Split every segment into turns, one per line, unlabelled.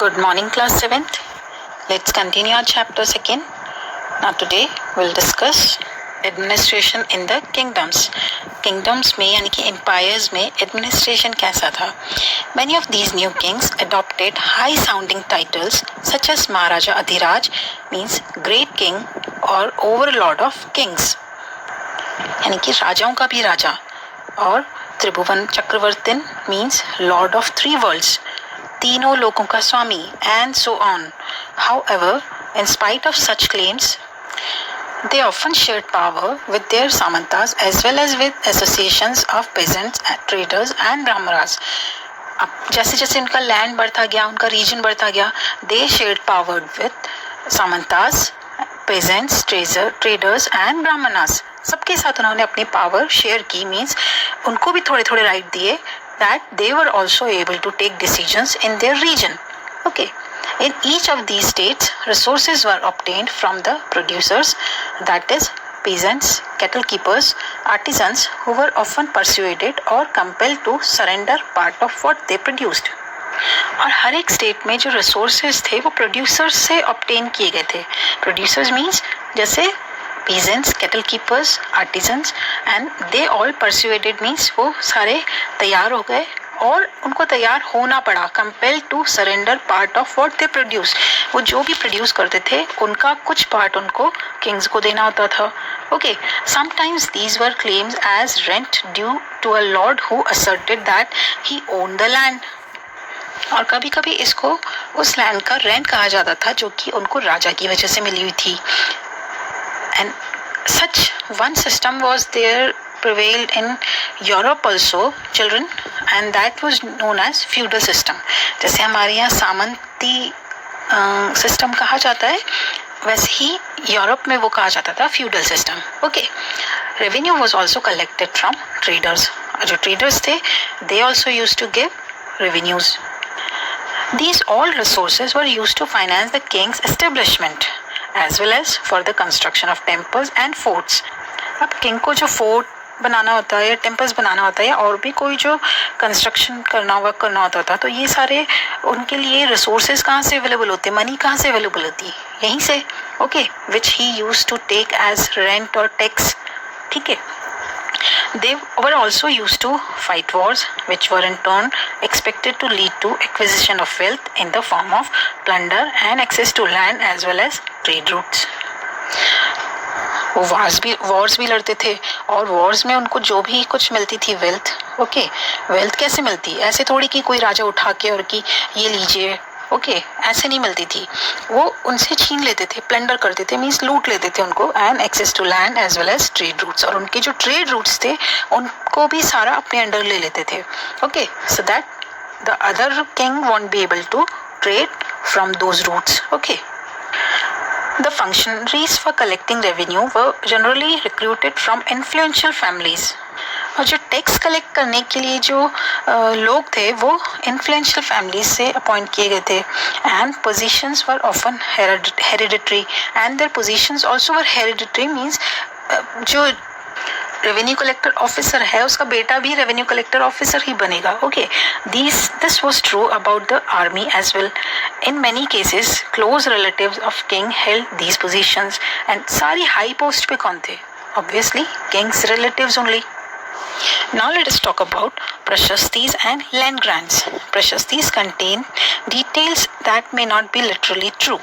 Good morning, class 7th. Let's continue our chapters again. Now today we'll discuss administration in the kingdoms. Kingdoms में यानी कि empires में administration कैसा था? Many of these new kings adopted high-sounding titles such as Maharaja Adhiraj means great king or overlord of kings. यानी कि राजाओं का भी राजा और त्रिभुवन चक्रवर्तिन means lord of three worlds. तीनों लोगों का स्वामी and so on. However, in spite of such claims, they often shared power with their samantas as well as with associations of peasants, traders and brahmanas. अब जैसे जैसे उनका land बढ़ता गया, उनका रीजन बढ़ता गया, they shared power with samantas, peasants, traders and brahmanas. सबके साथ उन्होंने अपनी पावर शेयर की, मीन्स उनको भी थोड़े थोड़े राइट दिए that they were also able to take decisions in their region. Okay. In each of these states, resources were obtained from the producers, that is, peasants, cattle keepers, artisans, who were often persuaded or compelled to surrender part of what they produced. और हर एक state में जो resources थे वो producers से obtain किए गए थे. प्रोड्यूसर्स मीन्स जैसे peasants, cattle keepers, artisans, and they all persuaded means वो सारे तैयार हो गए और उनको तैयार होना पड़ा, compelled to surrender part of what they produce. वो जो भी प्रोड्यूस करते थे उनका कुछ पार्ट उनको किंग्स को देना होता था. Okay, sometimes these were claims as rent due to a lord who asserted that he owned the land. और कभी कभी इसको उस लैंड का रेंट कहा जाता था जो कि उनको राजा की वजह से मिली हुई थी. And such one system was there prevailed in Europe also, children, and that was known as feudal system. जैसे हमारे यहाँ सामंती सिस्टम कहा जाता है, वैसे ही यूरोप में वो कहा जाता था feudal system. Okay. Revenue was also collected from traders. जो traders थे, they also used to give revenues. These all resources were used to finance the king's establishment, as well as for the construction of temples and forts. अब king को जो fort बनाना होता है या temples बनाना होता है या और भी कोई जो कंस्ट्रक्शन वर्क करना होता था, तो ये सारे उनके लिए रिसोर्सेज कहाँ से अवेलेबल होते, मनी कहाँ से अवेलेबल होती, यहीं से. Okay, which he used to take as rent और टैक्स. ठीक है. They were also used to fight wars, which were in turn expected to lead to acquisition of wealth in the form of plunder and access to land as well as trade routes. वो wars भी लड़ते थे और wars में उनको जो भी कुछ मिलती थी वेल्थ. ओके, वेल्थ कैसे मिलती, ऐसे थोड़ी कि कोई राजा उठा के और कि ये लीजिए. ओके, ऐसे नहीं मिलती थी, वो उनसे छीन लेते थे, प्लंडर करते थे, मीन्स लूट लेते थे उनको. And access to land as well as trade routes, और उनके जो ट्रेड रूट्स थे उनको भी सारा अपने अंडर ले लेते थे. Okay, so that the other king won't be able to trade from those routes. Okay. The functionaries for collecting revenue were generally recruited from influential families. और जो टैक्स कलेक्ट करने के लिए जो लोग थे वो इन्फ्लुएंशियल फैमिलीज से अपॉइंट किए गए थे. And positions were often hereditary and their positions also were hereditary, means जो रेवेन्यू कलेक्टर ऑफिसर है उसका बेटा भी रेवेन्यू कलेक्टर ऑफिसर ही बनेगा. Okay, this was true about the army as well. In many cases close relatives of king held these positions. And सारी high post पे कौन थे? Obviously king's relatives only. Now let us talk about prashastis and land grants. Prashastis contain details that may not be literally true.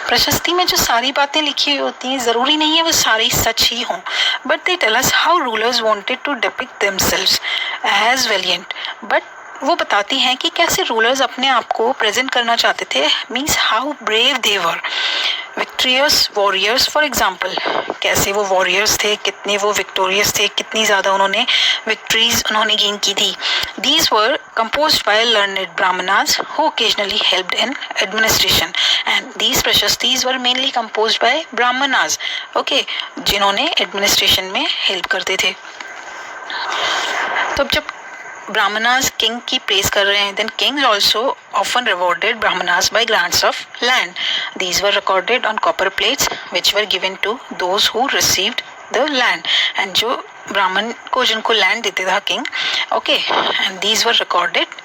प्रशस्ति में जो सारी बातें लिखी हुई होती हैं ज़रूरी नहीं है वो सारी सच ही हों, but they tell us how rulers wanted to depict themselves as valiant. But वो बताती हैं कि कैसे रूलर्स अपने आप को प्रेजेंट करना चाहते थे, means how brave they were. Victorious warriors for example, कैसे वो वॉरियर्स थे, कितने वो विक्टोरियस थे, कितनी ज़्यादा उन्होंने विक्ट्रीज उन्होंने गेन की थी. These were composed by learned Brahmanas who occasionally helped in administration. And these prashastis were mainly composed by Brahmanas. Okay, जिन्होंने एडमिनिस्ट्रेशन में हेल्प करते थे. तो जब Brahmanas king की प्रेज कर रहे हैं, then kings also often rewarded Brahmanas by grants of land. These were recorded on copper plates which were given to those who received the land. And जो ब्राह्मण को जिनको लैंड देते था king, okay, and these were recorded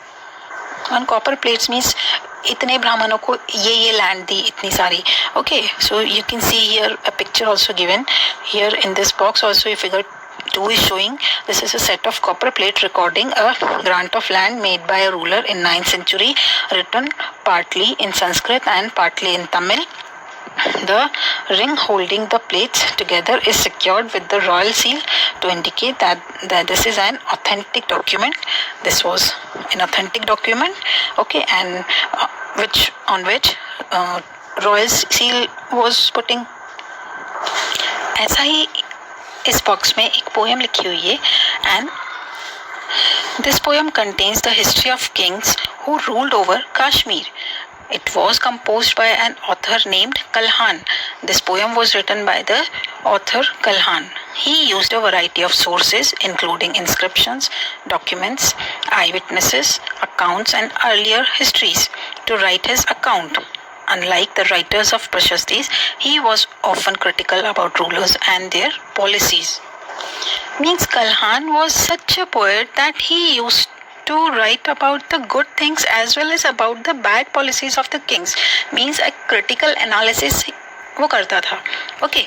on copper plates means इतने ब्राह्मणों को ये लैंड दी इतनी सारी. Okay, so you can see here a picture also given here in this box also. Figure 2 is showing this is a set of copper plate recording a grant of land made by a ruler in 9th century, written partly in Sanskrit and partly in Tamil. The ring holding the plates together is secured with the royal seal to indicate that this is an authentic document. This was an authentic document, okay, and which royal seal was putting. ऐसा ही इस box में एक poem लिखी हुई है, and this poem contains the history of kings who ruled over Kashmir. It was composed by an author named Kalhan. This poem was written by the author Kalhan. He used a variety of sources including inscriptions, documents, eyewitnesses, accounts and earlier histories to write his account. Unlike the writers of Prashastis, he was often critical about rulers and their policies. Means Kalhan was such a poet that he used to write about the good things as well as about the bad policies of the kings. Means a critical analysis वो करता था. Okay.